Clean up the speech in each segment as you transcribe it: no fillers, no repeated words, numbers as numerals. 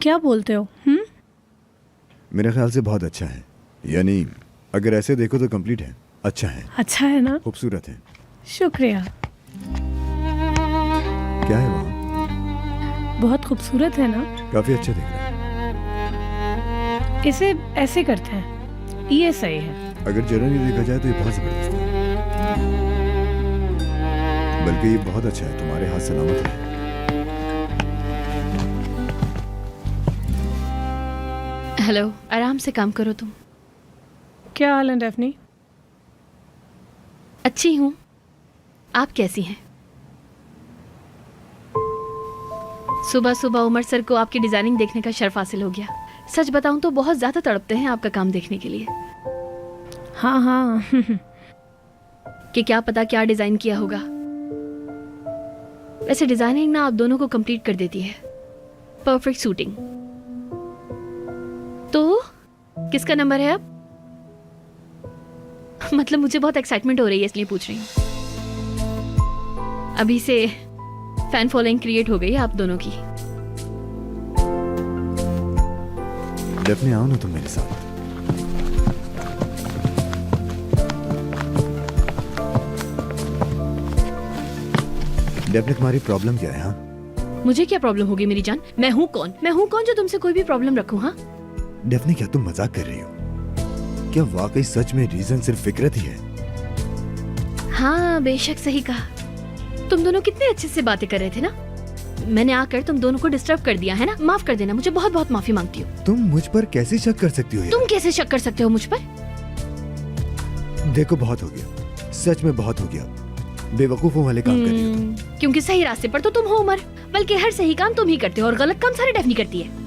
क्या बोलते हो? मेरे ख्याल से बहुत अच्छा है, यानी अगर ऐसे देखो तो कंप्लीट है, अच्छा है, अच्छा है ना? खूबसूरत है। शुक्रिया। क्या है वहाँ? बहुत खूबसूरत है ना? काफी अच्छा दिख रहा है। इसे ऐसे करते हैं, ये सही है। अगर जनरली देखा जाए तो ये बहुत जबरदस्त है, बल्कि ये बहुत अच्छा है। तुम्हारे हाथ सलामत है। हेलो, आराम से काम करो तुम। क्या हाल है डेफनी? अच्छी हूँ, आप कैसी हैं? सुबह सुबह उमर सर को आपकी डिजाइनिंग देखने का शर्फ हासिल हो गया। सच बताऊं तो बहुत ज्यादा तड़पते हैं आपका काम देखने के लिए। हाँ हाँ कि क्या पता क्या डिजाइन किया होगा। वैसे डिजाइनिंग ना आप दोनों को कंप्लीट कर देती है, परफेक्ट सूटिंग। तो किसका नंबर है अब? मतलब मुझे बहुत एक्साइटमेंट हो रही है इसलिए पूछ रही हूँ। अभी से फैन फॉलोइंग क्रिएट हो गई है आप दोनों की। डेफनी आओ ना तुम मेरे साथ। डेफनी तुम्हारी प्रॉब्लम क्या है? हाँ मुझे क्या प्रॉब्लम होगी मेरी जान? मैं हूँ कौन जो तुमसे कोई भी प्रॉब्लम रखूं? हाँ डेफनी, क्या तुम मजाक कर रही हो? क्या वाकई सच में रीजन सिर्फ फिक्रत ही है? हाँ बेशक सही कहा। तुम दोनों कितने अच्छे से बातें कर रहे थे ना। मैंने आकर तुम दोनों को डिस्टर्ब कर दिया है ना। माफ कर देना, मुझे बहुत बहुत माफी मांगती हूँ। तुम मुझ पर कैसे शक कर सकती हो यार? तुम कैसे शक कर सकते हो मुझ पर? देखो बहुत हो गया, सच में बहुत हो गया। बेवकूफों वाले काम कर रही हो तुम। क्योंकि सही रास्ते पर तो तुम हो उमर, बल्कि हर सही काम तुम ही करते हो और गलत काम सारे डेफनी करती है।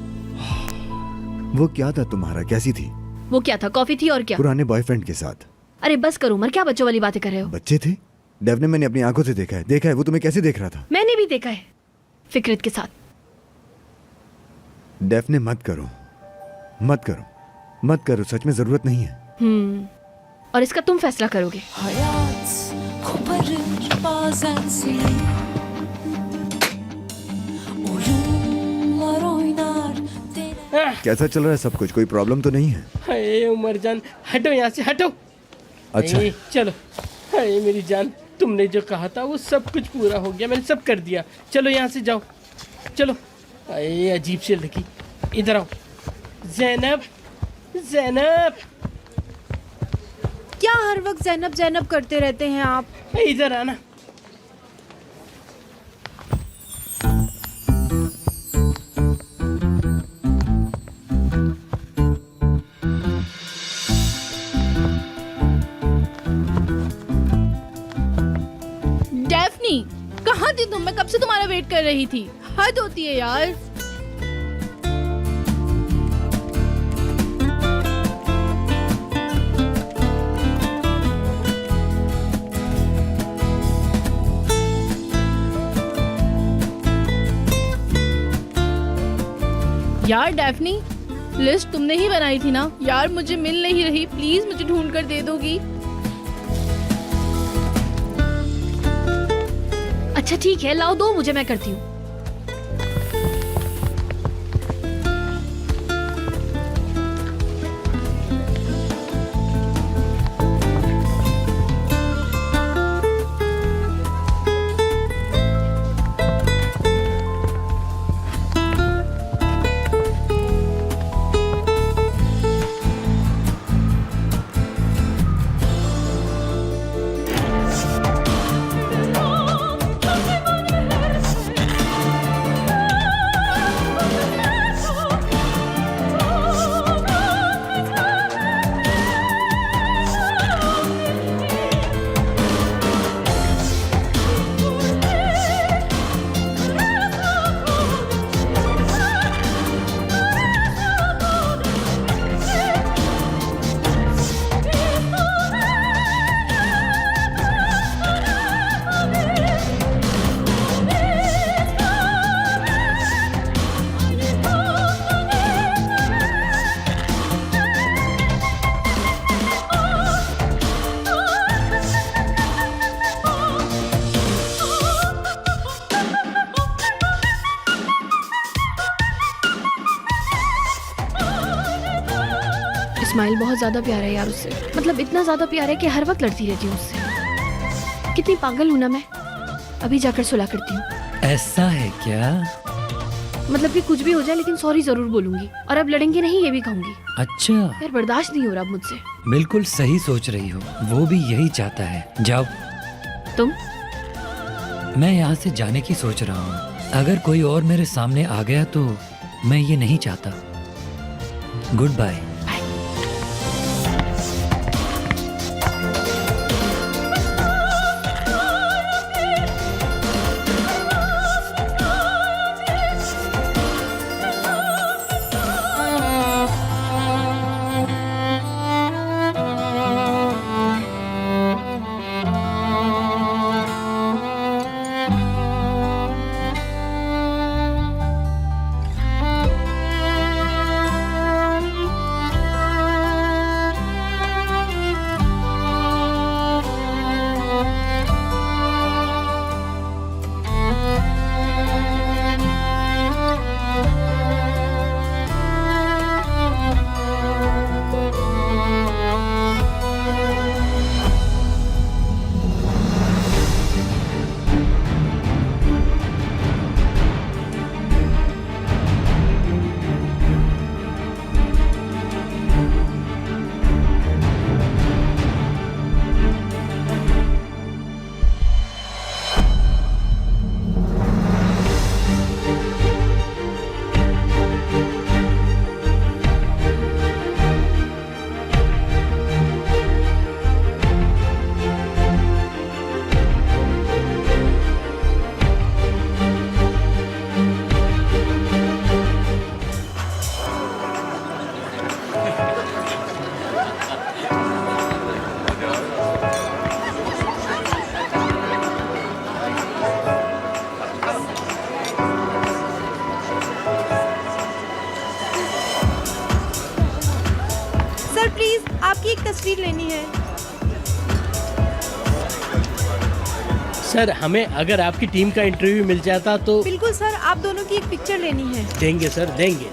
वो क्या था तुम्हारा? कैसी थी वो? क्या था? कॉफी थी और क्या? पुराने बॉयफ्रेंड के साथ। अरे बस करो उमर, क्या बच्चों वाली बातें कर रहे हो? बच्चे थे? डेव ने मैंने अपनी आंखों से देखा है। वो तुम्हें कैसे देख रहा था? मैंने भी देखा है, फिक्रत के साथ। डेव ने मत करो, सच में जरूरत नहीं है। और इसका तुम फैसला करोगे। Hayat koparır bazen seni. Oyunlar oynar dene. कैसा चल रहा है सब कुछ? कोई प्रॉब्लम तो नहीं है? हाय उमर जान, हटो यहाँ से, हटो। अच्छा ए, चलो। हाय मेरी जान, तुमने जो कहा था वो सब कुछ पूरा हो गया, मैंने सब कर दिया। चलो यहाँ से जाओ, चलो। अरे अजीब सी लड़की, इधर आओ। ज़ैनब, ज़ैनब, क्या हर वक्त ज़ैनब ज़ैनब करते रहते हैं आप? इधर आना। डेफनी, कहाँ थी तुम? मैं कब से तुम्हारा वेट कर रही थी। हद होती है यार। यार डेफनी, लिस्ट तुमने ही बनाई थी ना यार? मुझे मिल नहीं रही, प्लीज मुझे ढूंढ कर दे दोगी? अच्छा ठीक है, लाओ दो मुझे, मैं करती हूँ। स्माइल बहुत ज्यादा प्यारा है यार उससे, मतलब इतना ज्यादा प्यारा है कि हर वक्त लड़ती रहती हूँ उससे। कितनी पागल हूँ ना मैं। अभी जाकर सुलह करती हूँ। ऐसा है क्या? मतलब कि कुछ भी हो जाए लेकिन सॉरी जरूर बोलूंगी, और अब लड़ेंगे नहीं ये भी कहूंगी। अच्छा, यार बर्दाश्त नहीं हो रहा अब मुझसे। बिल्कुल सही सोच रही हो, वो भी यही चाहता है। जाओ। तुम? मैं यहाँ से जाने की सोच रहा हूँ। अगर कोई और मेरे सामने आ गया तो मैं ये नहीं चाहता। Good bye. सर प्लीज आपकी एक तस्वीर लेनी है। सर हमें अगर आपकी टीम का इंटरव्यू मिल जाता तो। बिल्कुल सर, आप दोनों की एक पिक्चर लेनी है। देंगे सर, देंगे।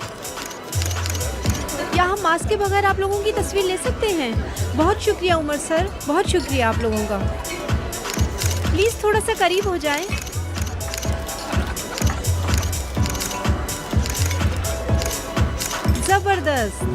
क्या हम मास्क के बगैर आप लोगों की तस्वीर ले सकते हैं? बहुत शुक्रिया उमर सर, बहुत शुक्रिया आप लोगों का। प्लीज थोड़ा सा करीब हो जाएं। जबरदस्त।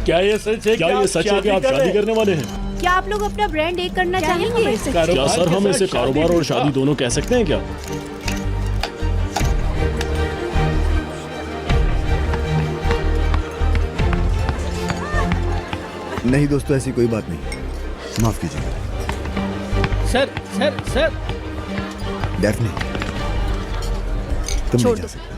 क्या ये सच है? क्या ये सच है कि आप शादी करने वाले हैं? क्या आप लोग अपना ब्रांड एक करना चाहेंगे? क्या सर हम इसे कारोबार और शादी दोनों कह सकते हैं क्या? नहीं दोस्तों, ऐसी कोई बात नहीं, माफ कीजिएगा। सर सर सर डेफनी, तुम छोड़ नहीं जा दो। सकते।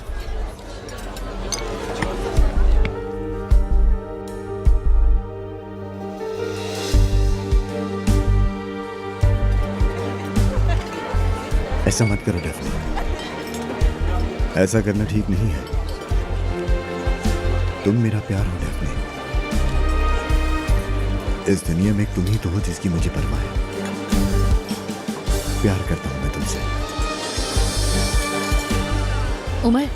ऐसा मत करो डेफनी, ऐसा करना ठीक नहीं है। तुम मेरा प्यार हो डेफनी। इस दुनिया में तुम ही तो हो जिसकी मुझे परवाह है। प्यार करता हूं मैं तुमसे। उमर,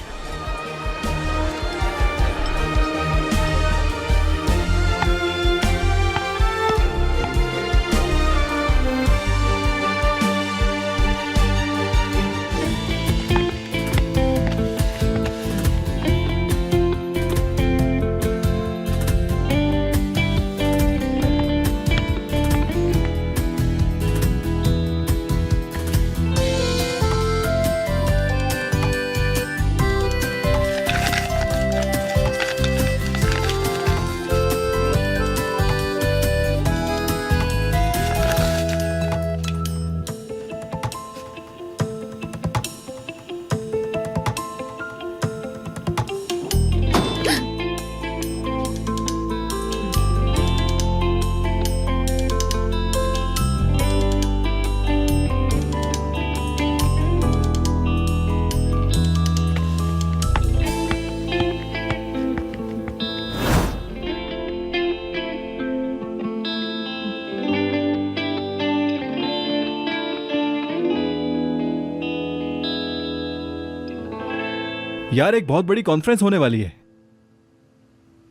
यार एक बहुत बड़ी कॉन्फ्रेंस होने वाली है।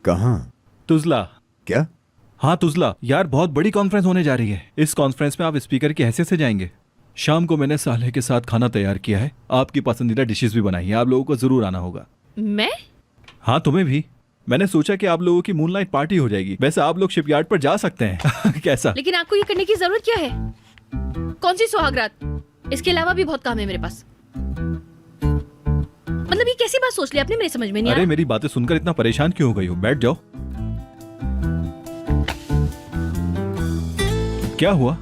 कहाँ? तुजला। क्या? हाँ तुजला यार, बहुत बड़ी कॉन्फ्रेंस होने जा रही है। इस कॉन्फ्रेंस में आप स्पीकर की हैसियत से जाएंगे। शाम को मैंने साले के साथ खाना तैयार किया है, आपकी पसंदीदा डिशेस भी बनाई है, आप लोगों को जरूर आना होगा। मैं? हाँ तुम्हें भी। मैंने सोचा कि आप लोगों की मूनलाइट पार्टी हो जाएगी। वैसे आप लोग शिपयार्ड पर जा सकते हैं। कैसा? लेकिन आपको ये करने की जरूरत क्या है? कौन सी सुहागरात? इसके अलावा भी बहुत काम है मेरे पास। मतलब ये कैसी बात सोच ली आपने, मेरी समझ में नहीं आ अरे रहा। मेरी बातें सुनकर इतना परेशान क्यों हो गई हो? बैठ जाओ। क्या हुआ?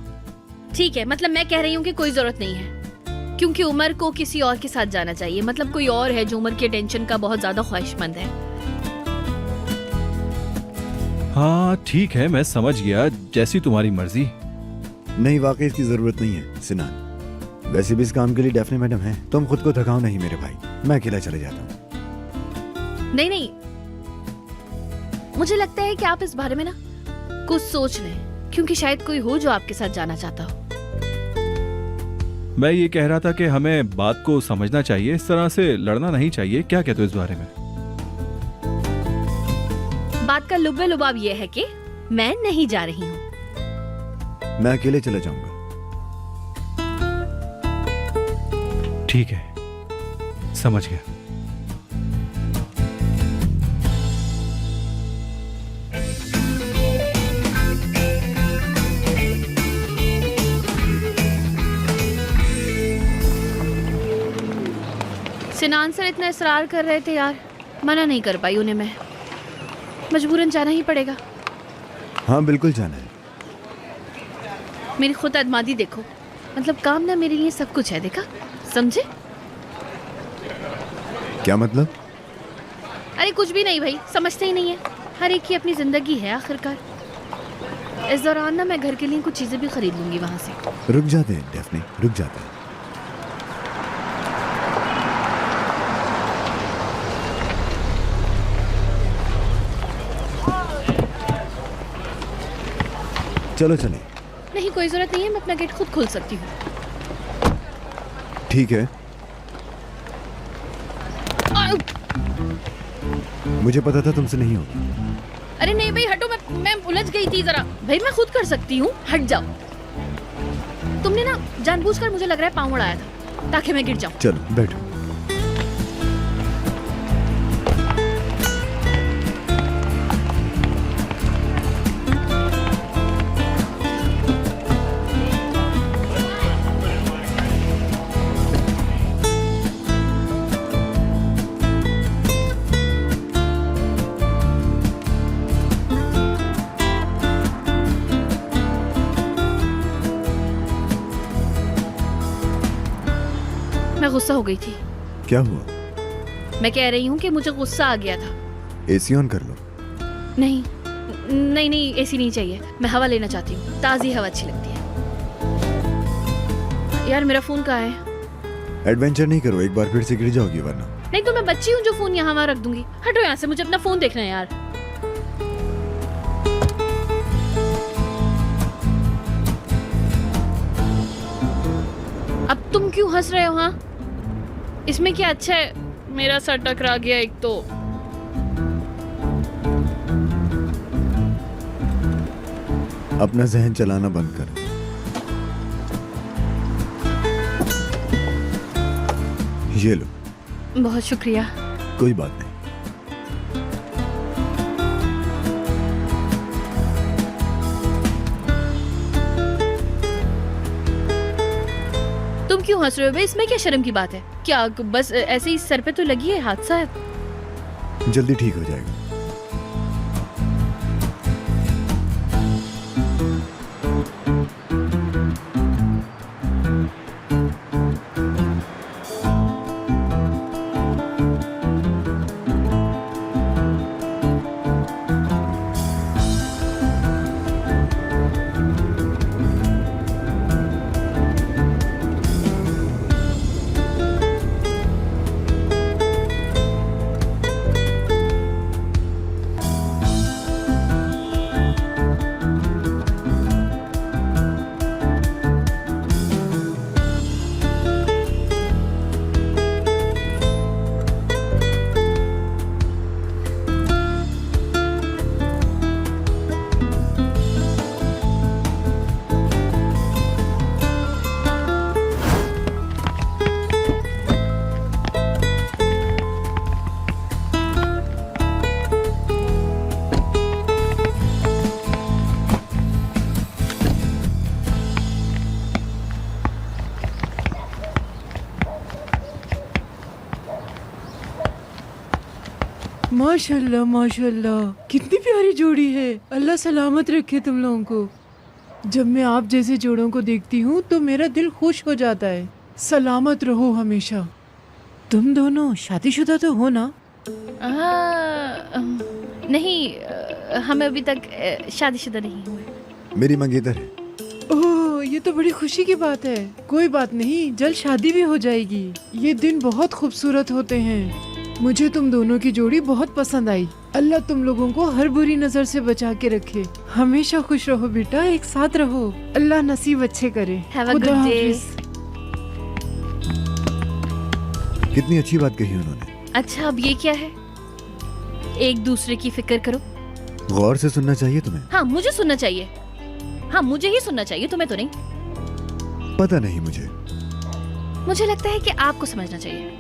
ठीक है, मतलब मैं कह रही हूँ कि कोई जरूरत नहीं है, क्योंकि उमर को किसी और के साथ जाना चाहिए। मतलब कोई और है जो उमर के टेंशन का बहुत ज्यादा ख्वाहिशमंद है। हाँ ठीक है, मैं समझ गया, जैसी तुम्हारी मर्जी। नहीं, वाकई इसकी जरूरत नहीं है सिनान। वैसे भी इस काम के लिए डेफनी मैडम है। तुम खुद को थकाओ नहीं मेरे भाई, मैं अकेला चले जाता हूँ। नहीं नहीं, मुझे लगता है कि आप इस बारे में ना कुछ सोच लें, क्योंकि शायद कोई हो जो आपके साथ जाना चाहता हो। मैं ये कह रहा था कि हमें बात को समझना चाहिए, इस तरह से लड़ना नहीं चाहिए। क्या कहते हो इस बारे में? बात का लुब्बे लुबाब ये है कि मैं नहीं जा रही हूँ। मैं अकेले चला जाऊंगा। ठीक है, समझ गया। सिनान सर इतना इसरार कर रहे थे यार, मना नहीं कर पाई उन्हें मैं। मजबूरन जाना ही पड़ेगा। हाँ बिल्कुल जाना है। मेरी खुद अदमादी देखो, मतलब काम ना मेरे लिए सब कुछ है, देखा? समझे? क्या मतलब? अरे कुछ भी नहीं भाई, समझते ही नहीं है। हर एक की अपनी जिंदगी है आखिरकार। इस दौरान ना मैं घर के लिए कुछ चीजें भी खरीद लूंगी वहां से। रुक जाते हैं डेफनी, रुक जाते हैं। चलो चले। नहीं कोई जरूरत नहीं है, मैं अपना गेट खुद खोल सकती हूँ। ठीक है, मुझे पता था तुमसे नहीं होगा। अरे नहीं भाई हटो, मैं उलझ गई थी जरा। भाई मैं खुद कर सकती हूँ, हट जाओ। तुमने ना जानबूझकर मुझे लग रहा है पाँव उड़ाया था ताकि मैं गिर जाऊँ। चलो बैठो। मैं गुस्सा हो गई थी। क्या हुआ? मैं कह रही हूँ कि मुझे गुस्सा आ गया था। एसी ऑन कर लो। नहीं नहीं नहीं, एसी नहीं चाहिए, मैं हवा लेना चाहती हूँ। ताज़ी हवा अच्छी लगती है। यार मेरा फोन कहाँ है? एडवेंचर नहीं करो, एक बार फिर से गिर जाओगी वरना। नहीं तो मैं बच्ची हूँ जो फोन यहाँ वहाँ रख दूंगी। हटो यहाँ से, मुझे अपना फोन देखना है यार। अब तुम क्यों हंस रहे हो? हाँ इसमें क्या अच्छा है? मेरा सर टकरा गया एक तो। अपना जहन चलाना बंद कर। ये लो। बहुत शुक्रिया। कोई बात नहीं। तुम क्यों हंस रहे हो भाई? इसमें क्या शर्म की बात है? क्या बस ऐसे ही सर पे तो लगी है, हादसा है। जल्दी ठीक हो जाएगा। माशाल्लाह माशाल्लाह, कितनी प्यारी जोड़ी है। अल्लाह सलामत रखे तुम लोगों को। जब मैं आप जैसे जोड़ों को देखती हूँ तो मेरा दिल खुश हो जाता है। सलामत रहो हमेशा। तुम दोनों शादीशुदा तो हो ना? नहीं, हम अभी तक शादीशुदा नहीं हुए। मेरी मंगेतर है। ओह, ये तो बड़ी खुशी की बात है। कोई बात नहीं, जल्द शादी भी हो जाएगी। ये दिन बहुत खूबसूरत होते हैं। मुझे तुम दोनों की जोड़ी बहुत पसंद आई। अल्लाह तुम लोगों को हर बुरी नजर से बचा के रखे। हमेशा खुश रहो बेटा, एक साथ रहो। अल्लाह नसीब अच्छे करे। Have a खुदा good day. हाफिज। कितनी अच्छी बात कही उन्होंने। अच्छा, अब ये क्या है? एक दूसरे की फिक्र करो। गौर से सुनना चाहिए तुम्हें। हाँ, मुझे सुनना चाहिए। हाँ, मुझे ही सुनना चाहिए, तुम्हें तो नहीं। पता नहीं मुझे लगता है कि आपको समझना चाहिए,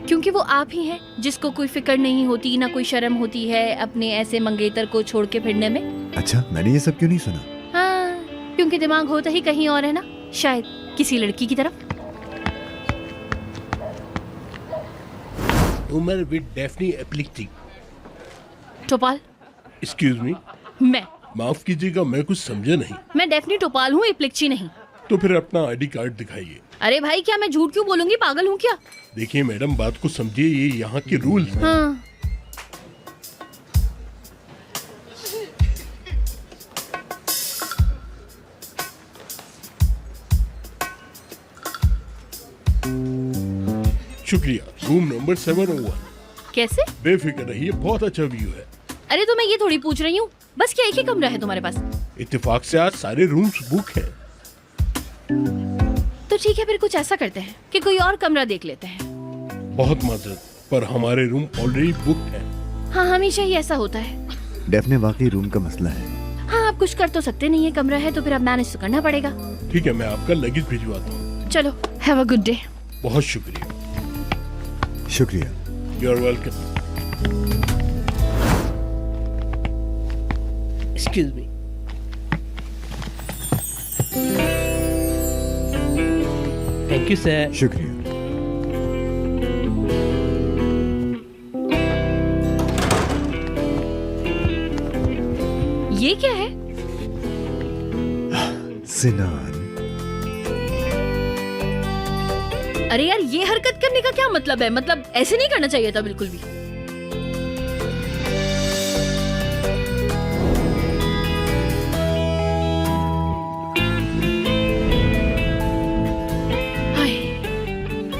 क्योंकि वो आप ही हैं जिसको कोई फिक्र नहीं होती, ना कोई शर्म होती है अपने ऐसे मंगेतर को छोड़ के फिरने में। अच्छा, मैंने ये सब क्यों नहीं सुना? हाँ, क्योंकि दिमाग होता ही कहीं और है ना, शायद किसी लड़की की तरफ। उमर विद डेफनी एप्लिक्टी। टोपाल। Excuse me. मैं माफ कीजिएगा, मैं कुछ समझा नहीं। मैं डेफनी टोपाल हूँ, एप्लिक्ची नहीं। तो फिर अपना आईडी कार्ड दिखाइए। अरे भाई, क्या मैं झूठ क्यों बोलूंगी? पागल हूँ क्या? देखिए मैडम, बात को समझिए, ये यहाँ के रूल्स हैं। हाँ। शुक्रिया। Room number 701। कैसे? बेफिक्र रहिए, बहुत अच्छा व्यू है। अरे तो मैं ये थोड़ी पूछ रही हूँ, बस क्या एक ही कमरा है तुम्हारे पास? इत्तेफाक से आज सारे रूम्स बुक हैं। तो ठीक है, फिर कुछ ऐसा करते हैं कि कोई और कमरा देख लेते हैं। बहुत माजरत, पर हमारे रूम ऑलरेडी बुक है। हाँ, हमेशा ही ऐसा होता है। डेफने वाकई रूम का मसला है। हाँ, आप कुछ कर तो सकते नहीं है, कमरा है तो फिर अब मैनेज तो करना पड़ेगा। ठीक है, मैं आपका लगेज भिजवाता हूँ। चलो, हैव अ गुड डे। बहुत शुक्रिया। शुक्रिया। You are welcome. Excuse me. Thank you sir. शुक्रिया। ये क्या है? सिनान। अरे यार, ये हरकत करने का क्या मतलब है? मतलब ऐसे नहीं करना चाहिए था बिल्कुल भी।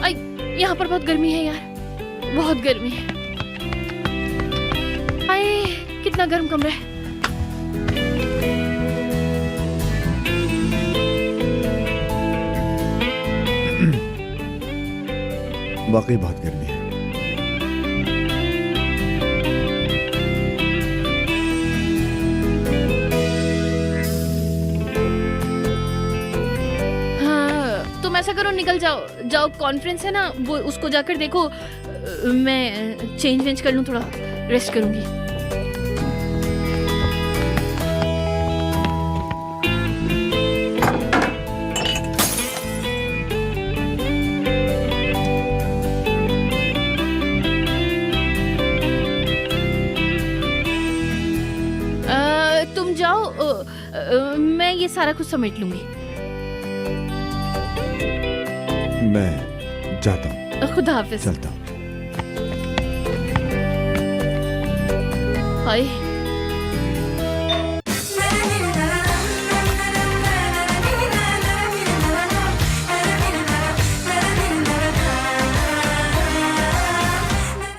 हाय, यहाँ पर बहुत गर्मी है यार, बहुत गर्मी है। हाय, कितना गर्म कमरा है। वाकई बहुत गर्मी है। हाँ, तुम ऐसा करो, निकल जाओ। जाओ, कॉन्फ्रेंस है ना, वो उसको जाकर देखो। मैं चेंज वेंज कर लूँ, थोड़ा रेस्ट करूंगी। तुम जाओ, मैं ये सारा कुछ समेट लूंगी। मैं जाता हूँ। खुदा हाफिज। चलता हूँ। हाय।